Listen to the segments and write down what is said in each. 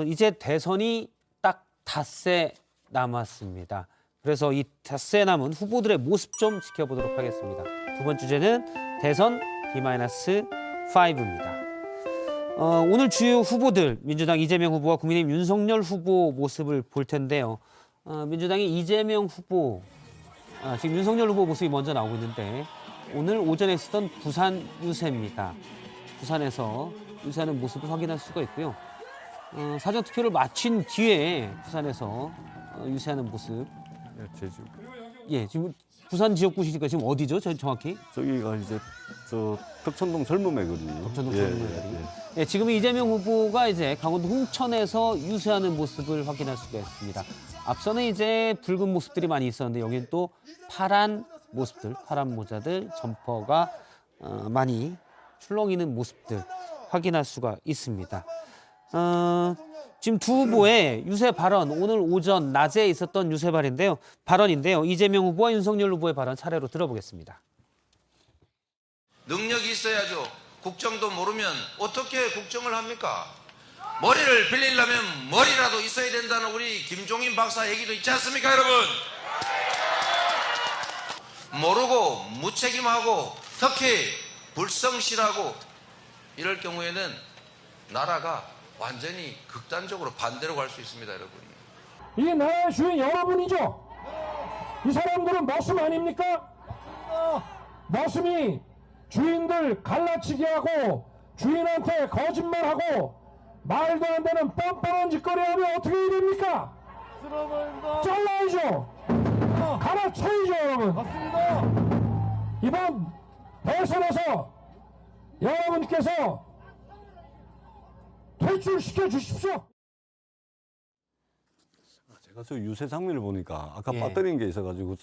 이제 대선이 딱 닷새 남았습니다. 그래서 이 닷새 남은 후보들의 모습 좀 지켜보도록 하겠습니다. 두 번째 주제는 대선 D-5입니다. 오늘 주요 후보들 민주당 이재명 후보와 국민의힘 윤석열 후보 모습을 볼 텐데요. 민주당의 이재명 후보, 지금 윤석열 후보 모습이 먼저 나오고 있는데 오늘 오전에 있었던 부산 유세입니다. 부산에서 유세하는 모습을 확인할 수가 있고요. 사전 투표를 마친 뒤에 부산에서 유세하는 모습. 제주. 예, 지금 부산 지역구시니까 지금 어디죠? 정확히? 저기가 이제 저 덕천동 젊음의 거리. 덕천동 젊음의 거리. 예, 지금 이재명 후보가 이제 강원도 홍천에서 유세하는 모습을 확인할 수가 있습니다. 앞서는 이제 붉은 모습들이 많이 있었는데 여기는 또 파란 모습들, 파란 모자들, 점퍼가 많이 출렁이는 모습들 확인할 수가 있습니다. 지금 두 후보의 유세 발언, 오늘 오전 낮에 있었던 유세 발언인데요. 이재명 후보와 윤석열 후보의 발언 차례로 들어보겠습니다. 능력이 있어야죠. 국정도 모르면 어떻게 국정을 합니까? 머리를 빌리려면 머리라도 있어야 된다는 우리 김종인 박사 얘기도 있지 않습니까, 여러분? 모르고 무책임하고 특히 불성실하고 이럴 경우에는 나라가 완전히 극단적으로 반대로 갈 수 있습니다, 여러분. 이 나라의 주인 여러분이죠. 이 사람들은 머슴 아닙니까? 머슴이 주인들 갈라치기 하고 주인한테 거짓말하고 말도 안 되는 뻔뻔한 짓거리 하면 어떻게 해야 됩니까? 잘라야죠. 갈아쳐야죠, 여러분. 맞습니다. 이번 대선에서 여러분께서 퇴출시켜 주십시오. 제가 저 유세 장면을 보니까 아까 예. 빠뜨린 게 있어가지고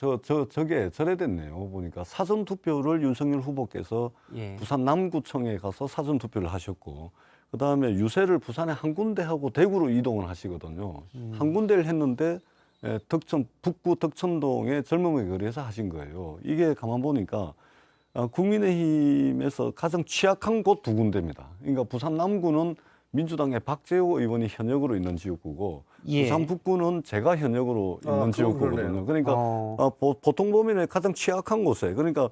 저게 절해됐네요. 보니까 사전 투표를 윤석열 후보께서 예. 부산 남구청에 가서 사전 투표를 하셨고 그 다음에 유세를 부산에 한 군데 하고 대구로 이동을 하시거든요. 한 군데를 했는데 북구 덕천동의 젊음의 거리에서 하신 거예요. 이게 가만 보니까 국민의힘에서 가장 취약한 곳 두 군데입니다. 그러니까 부산 남구는 민주당의 박재호 의원이 현역으로 있는 지역구고 예. 부산 북구는 제가 현역으로 있는 지역구거든요. 그러니까 보통 보면 가장 취약한 곳에 그러니까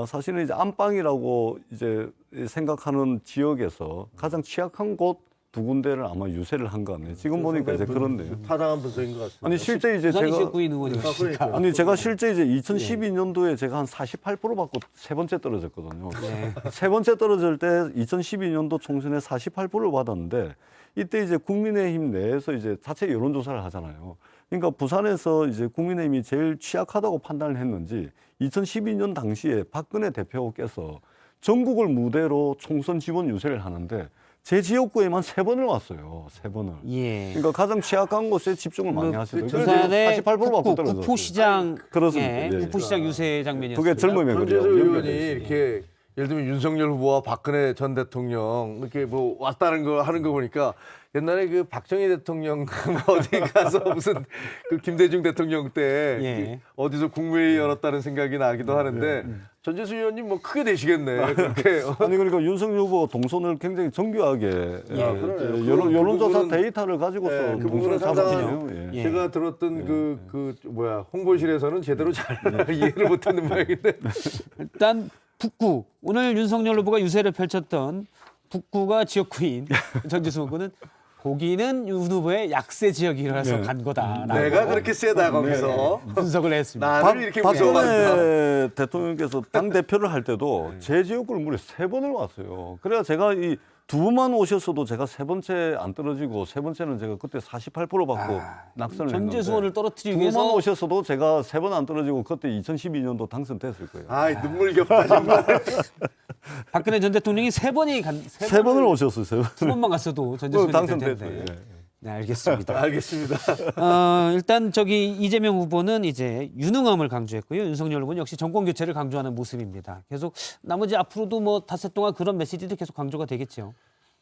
사실은 이제 안방이라고 이제 생각하는 지역에서 가장 취약한 곳 두 군데를 아마 유세를 한 거 같네요. 지금 보니까 이제 그런데요. 타당한 분석인 것 같습니다. 아니 실제 이제 부산 제가 지역구인 의원이시니까. 아니 제가 실제 이제 2012년도에 제가 한 48% 받고 세 번째 떨어졌거든요. 네. 세 번째 떨어질 때 2012년도 총선에 48%를 받았는데 이때 이제 국민의힘 내에서 이제 자체 여론조사를 하잖아요. 그러니까 부산에서 이제 국민의힘이 제일 취약하다고 판단을 했는지 2012년 당시에 박근혜 대표께서 전국을 무대로 총선 지원 유세를 하는데 제 지역구에만 3번을 왔어요. 3번을. 예. 그러니까 가장 취약한 곳에 집중을 많이 하시더라고요. 부산의 48% 받고 떨어졌어요. 구포시장, 그렇습니다. 예, 예. 구포시장 유세 장면이었습니다. 그게 젊음의 손재수 거리요. 의원이 이렇게 예를 들면 윤석열 후보와 박근혜 전 대통령 이렇게 뭐 왔다는 거 하는 거 보니까 옛날에 그 박정희 대통령 어디 가서 무슨 그 김대중 대통령 때 예. 어디서 국무회의 열었다는 생각이 나기도 하는데 전재수 의원님 뭐 크게 되시겠네. 그렇게. 아니 그러니까 윤석열 후보가 동선을 굉장히 정교하게 그러네요. 여론조사 그 부분은- 데이터를 가지고서 네, 그 동선을 부분은 상당히 잡았거든요. 예. 제가 들었던 그 홍보실에서는 제대로 잘 이해를 못했는 모양인데. 일단 북구, 오늘 윤석열 후보가 유세를 펼쳤던 북구가 지역구인 전재수 후보는 거기는 윤 후보의 약세 지역이라서 네. 간 거다. 내가 그렇게 세다 거기서. 분석을 했습니다. 나를 이렇게 무서워한다. 박근혜 대통령께서 당 대표를 할 때도 제 지역구를 무려 3번을 왔어요. 그래야 제가 이 두 번만 오셨어도 제가 세 번째 안 떨어지고 세 번째는 제가 그때 48% 받고 낙선을 했는데 전재수 의원을 떨어뜨리기 두 번만 위해서 오셨어도 제가 세 번 안 떨어지고 그때 2012년도 당선됐을 거예요. 아이 눈물겹다 정말. 박근혜 전 대통령이 세 번을 세 번을 오셨어요. 세 번. 두 번만 갔어도 전재수 의원이 될 당선됐어요. 텐데. 예. 네, 알겠습니다. 알겠습니다. 일단 이재명 후보는 이제 유능함을 강조했고요. 윤석열 후보는 역시 정권 교체를 강조하는 모습입니다. 계속 나머지 앞으로도 뭐 닷새 동안 그런 메시지도 계속 강조가 되겠죠.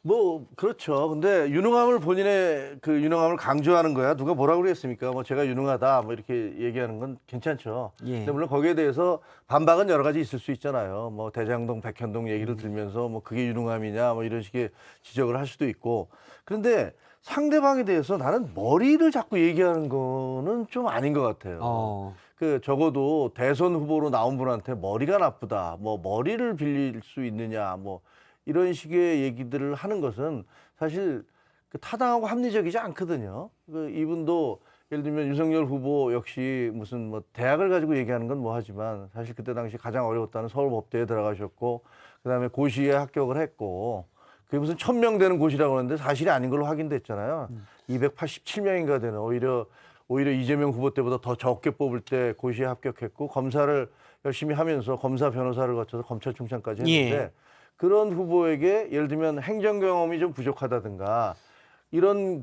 뭐 그렇죠. 근데 유능함을 본인의 그 유능함을 강조하는 거야. 누가 뭐라고 그랬습니까? 뭐 제가 유능하다 뭐 이렇게 얘기하는 건 괜찮죠. 예. 근데 물론 거기에 대해서 반박은 여러 가지 있을 수 있잖아요. 뭐 대장동, 백현동 얘기를 들면서 뭐 그게 유능함이냐 뭐 이런 식의 지적을 할 수도 있고. 그런데 상대방에 대해서 나는 머리를 자꾸 얘기하는 거는 좀 아닌 것 같아요. 그 적어도 대선 후보로 나온 분한테 머리가 나쁘다, 뭐 머리를 빌릴 수 있느냐, 뭐 이런 식의 얘기들을 하는 것은 사실 그 타당하고 합리적이지 않거든요. 그 이분도 예를 들면 윤석열 후보 역시 무슨 뭐 대학을 가지고 얘기하는 건 뭐하지만 사실 그때 당시 가장 어려웠다는 서울법대에 들어가셨고 그다음에 고시에 합격을 했고 그게 무슨 1000명 되는 고시라고 하는데 사실이 아닌 걸로 확인됐잖아요. 287명인가 되는 오히려 이재명 후보 때보다 더 적게 뽑을 때 고시에 합격했고 검사를 열심히 하면서 검사 변호사를 거쳐서 검찰총장까지 했는데 예. 그런 후보에게 예를 들면 행정 경험이 좀 부족하다든가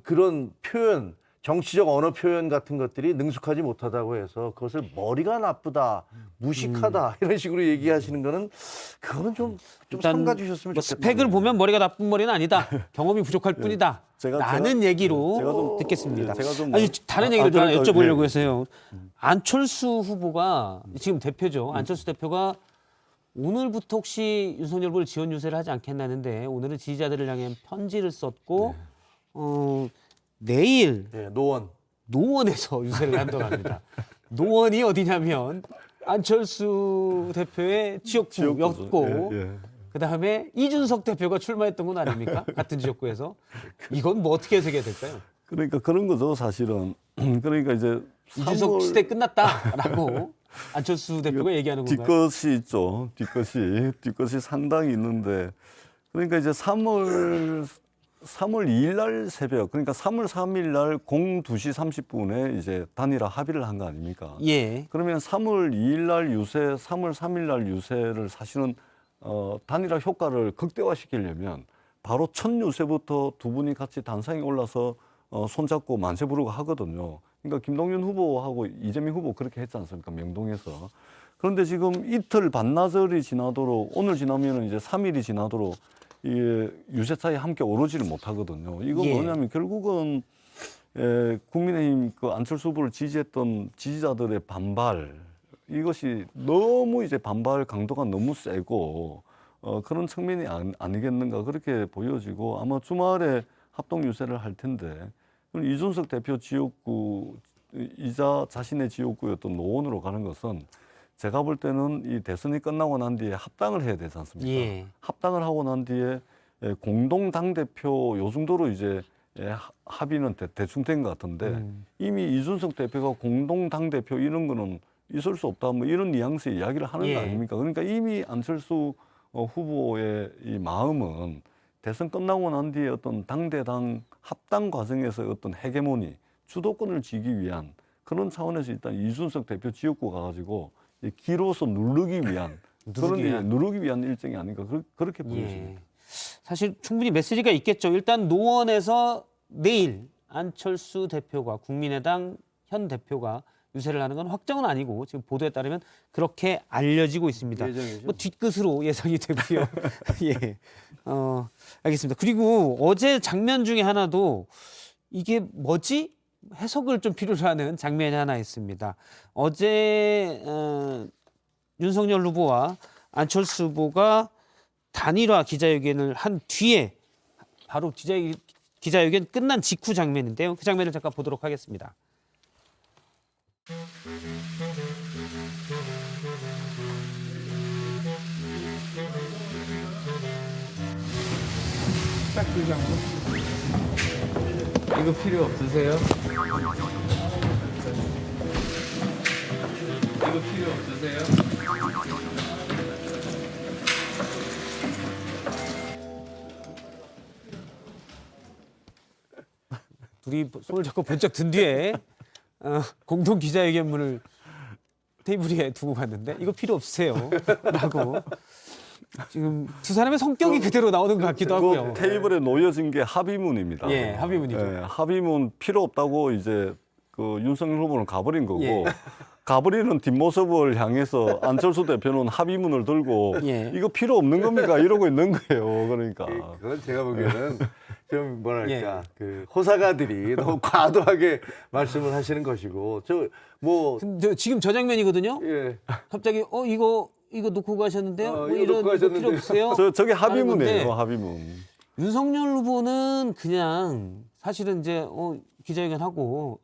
그런 표현, 정치적 언어 표현 같은 것들이 능숙하지 못하다고 해서 그것을 머리가 나쁘다, 무식하다 이런 식으로 얘기하시는 거는 그거는 좀 일단 삼가주셨으면 뭐 좋겠다. 스펙을 보면 머리가 나쁜 머리는 아니다. 경험이 부족할 뿐이다. 라는 얘기로 제가 좀 듣겠습니다. 제가 좀 아니, 다른 얘기를 하나 그러니까, 여쭤보려고 예. 해서요. 안철수 후보가 지금 대표죠. 안철수 대표가 오늘부터 혹시 윤석열 후보를 지원 유세를 하지 않겠나는데 오늘은 지지자들을 향해 편지를 썼고 내일 예, 노원. 노원에서 유세를 한다고 합니다. 노원이 어디냐면 안철수 대표의 지역구였고 예, 예. 그다음에 이준석 대표가 출마했던 건 아닙니까? 같은 지역구에서. 이건 뭐 어떻게 해석해야 될까요? 그러니까 그런 거죠, 사실은. 그러니까 이제 이준석 3월 시대 끝났다라고 안철수 대표가 얘기하는 건가요? 뒷것이 있죠. 뒷것이 상당히 있는데 그러니까 이제 3월 2일 날 새벽 그러니까 3월 3일 날 02시 30분에 이제 단일화 합의를 한 거 아닙니까? 예. 그러면 3월 2일 날 유세, 3월 3일 날 유세를 사실은 단일화 효과를 극대화시키려면 바로 첫 유세부터 두 분이 같이 단상에 올라서 손잡고 만세 부르고 하거든요. 그러니까 김동연 후보하고 이재명 후보 그렇게 했지 않습니까? 명동에서. 그런데 지금 이틀 반나절이 지나도록 오늘 지나면은 이제 3일이 지나도록 이 유세차에 함께 오르지를 못하거든요. 이거 예. 뭐냐면 결국은 국민의힘 그 안철수 후보를 지지했던 지지자들의 반발 이것이 너무 이제 반발 강도가 너무 세고 그런 측면이 아니겠는가 그렇게 보여지고 아마 주말에 합동 유세를 할 텐데 이준석 대표 지역구이자 자신의 지역구였던 노원으로 가는 것은 제가 볼 때는 이 대선이 끝나고 난 뒤에 합당을 해야 되지 않습니까? 예. 합당을 하고 난 뒤에 공동 당대표 요 정도로 이제 합의는 대충 된 것 같은데 이미 이준석 대표가 공동 당대표 이런 거는 있을 수 없다 뭐 이런 뉘앙스의 이야기를 하는 예. 거 아닙니까? 그러니까 이미 안철수 후보의 이 마음은 대선 끝나고 난 뒤에 어떤 당대당 합당 과정에서 어떤 헤게모니 주도권을 쥐기 위한 그런 차원에서 일단 이준석 대표 지역구 가가지고 기로서 누르기 위한 누르기 위한 일정이 아닌가 그렇게 보여집니다. 예. 사실 충분히 메시지가 있겠죠. 일단 노원에서 내일 안철수 대표가 국민의당 현 대표가 유세를 하는 건 확정은 아니고 지금 보도에 따르면 그렇게 알려지고 있습니다. 예정이죠. 뭐 뒤끝으로 예상이 되고요. 예, 알겠습니다. 그리고 어제 장면 중에 하나도 이게 뭐지? 해석을 좀 필요로 하는 장면이 하나 있습니다. 어제 윤석열 후보와 안철수 후보가 단일화 기자회견을 한 뒤에 바로 기자회견 끝난 직후 장면인데요. 그 장면을 잠깐 보도록 하겠습니다. 딱 그 장면. 이거 필요 없으세요? 이거 필요 없으세요? 둘이 손을 잡고 번쩍 든 뒤에 공동 기자회견문을 테이블 위에 두고 갔는데 이거 필요 없으세요? 라고 지금 두 사람의 성격이 그대로 나오는 것 같기도 하고요. 그 테이블에 놓여진 게 합의문입니다. 예, 합의문이죠. 합의문 필요 없다고 이제 그 윤석열 후보는 가버린 거고 예. 가버리는 뒷모습을 향해서 안철수 대표는 합의문을 들고 예. 이거 필요 없는 겁니까? 이러고 있는 거예요. 그러니까. 그건 제가 보기에는 좀 뭐랄까 그 호사가들이 너무 과도하게 말씀을 하시는 것이고 저뭐 근데 지금 저 장면이거든요. 예. 갑자기 이거 놓고 가셨는데요. 뭐 이거 이런 놓고 거 필요 가셨는데. 없어요. 저게 하는 건데 합의문이에요. 합의문. 윤석열 후보는 그냥 사실은 이제 기자회견하고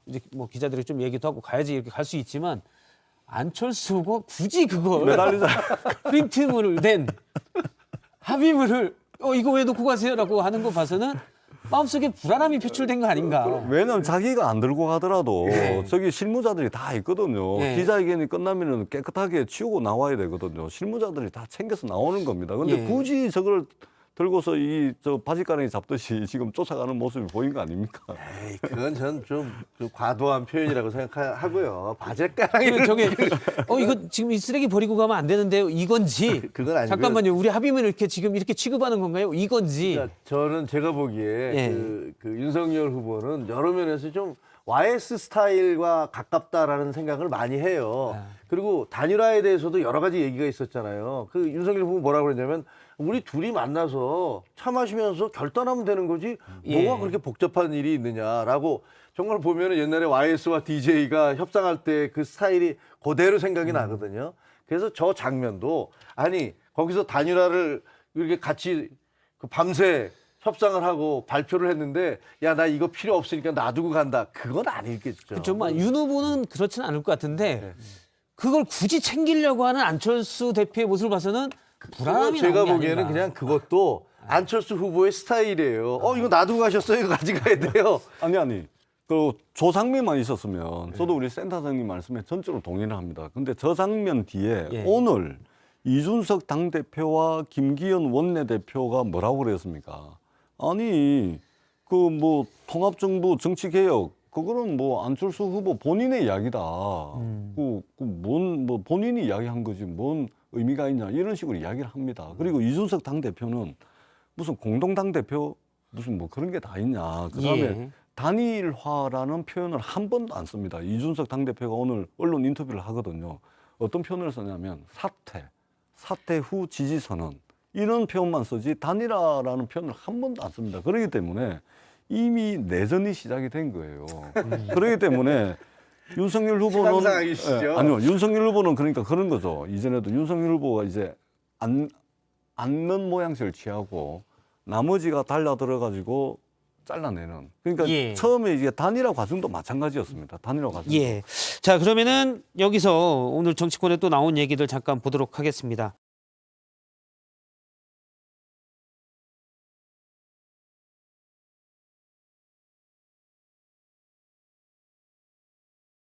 이제 뭐 기자들이 좀 얘기도 하고 가야지 이렇게 갈 수 있지만 안철수 후보 굳이 그걸 매달리자. 프린트물을 낸 합의문을 이거 왜 놓고 가세요라고 하는 거 봐서는 마음속에 불안함이 표출된 거 아닌가. 왜냐면 자기가 안 들고 가더라도 예. 저기 실무자들이 다 있거든요. 예. 기자회견이 끝나면 깨끗하게 치우고 나와야 되거든요. 실무자들이 다 챙겨서 나오는 겁니다. 근데 예. 굳이 저걸 들고서 저 바지가랑이 잡듯이 지금 쫓아가는 모습이 보인 거 아닙니까? 에이, 그건 전 좀 과도한 표현이라고 생각하고요. 그러면 바제가랑이를 저게 이거 지금 이 쓰레기 버리고 가면 안 되는데요. 이건지. 그건 아니고요. 잠깐만요. 우리 합의문을 이렇게 지금 이렇게 취급하는 건가요? 이건지. 그러니까 저는 제가 보기에 예. 그 윤석열 후보는 여러 면에서 좀 YS 스타일과 가깝다라는 생각을 많이 해요. 그리고 단일화에 대해서도 여러 가지 얘기가 있었잖아요. 그 윤석열 후보 뭐라고 그랬냐면 우리 둘이 만나서 차 마시면서 결단하면 되는 거지 예. 뭐가 그렇게 복잡한 일이 있느냐라고 정말 보면은 옛날에 YS와 DJ가 협상할 때 그 스타일이 그대로 생각이 나거든요. 그래서 저 장면도 아니 거기서 단일화를 이렇게 같이 그 밤새 협상을 하고 발표를 했는데 야 나 이거 필요 없으니까 놔두고 간다. 그건 아니겠죠. 정말 윤 후보는 그렇지는 않을 것 같은데 그걸 굳이 챙기려고 하는 안철수 대표의 모습을 봐서는 불안함이 제가 나오는 게 보기에는 아닌가. 그냥 그것도 안철수 후보의 스타일이에요. 이거 놔두고 가셨어요. 이거 가져가야 돼요. 아니. 그 조상민만 있었으면 저도 우리 센터장님 말씀에 전적으로 동의를 합니다. 근데 저 장면 뒤에 예. 오늘 이준석 당대표와 김기현 원내대표가 뭐라고 그랬습니까? 아니 그 뭐 통합정부 정치개혁 그거는 뭐 안철수 후보 본인의 이야기다. 뭔 뭐 본인이 이야기한 거지 뭔 의미가 있냐 이런 식으로 이야기를 합니다. 그리고 이준석 당대표는 무슨 공동당 대표 무슨 뭐 그런 게 다 있냐. 그다음에 예. 단일화라는 표현을 한 번도 안 씁니다. 이준석 당대표가 오늘 언론 인터뷰를 하거든요. 어떤 표현을 쓰냐면 사퇴 후 지지선언 이런 표현만 쓰지 단일화라는 표현을 한 번도 안 씁니다. 그렇기 때문에 이미 내전이 시작이 된 거예요. 그렇기 때문에 윤석열 후보는 상상하시죠? 아니요. 윤석열 후보는 그러니까 그런 거죠. 이전에도 윤석열 후보가 이제 앉는 모양새를 취하고 나머지가 달라들어 가지고 잘라내는. 그러니까 예. 처음에 이제 단일화 과정도 마찬가지였습니다. 단일화 과정. 예. 자, 그러면은 여기서 오늘 정치권에 또 나온 얘기들 잠깐 보도록 하겠습니다.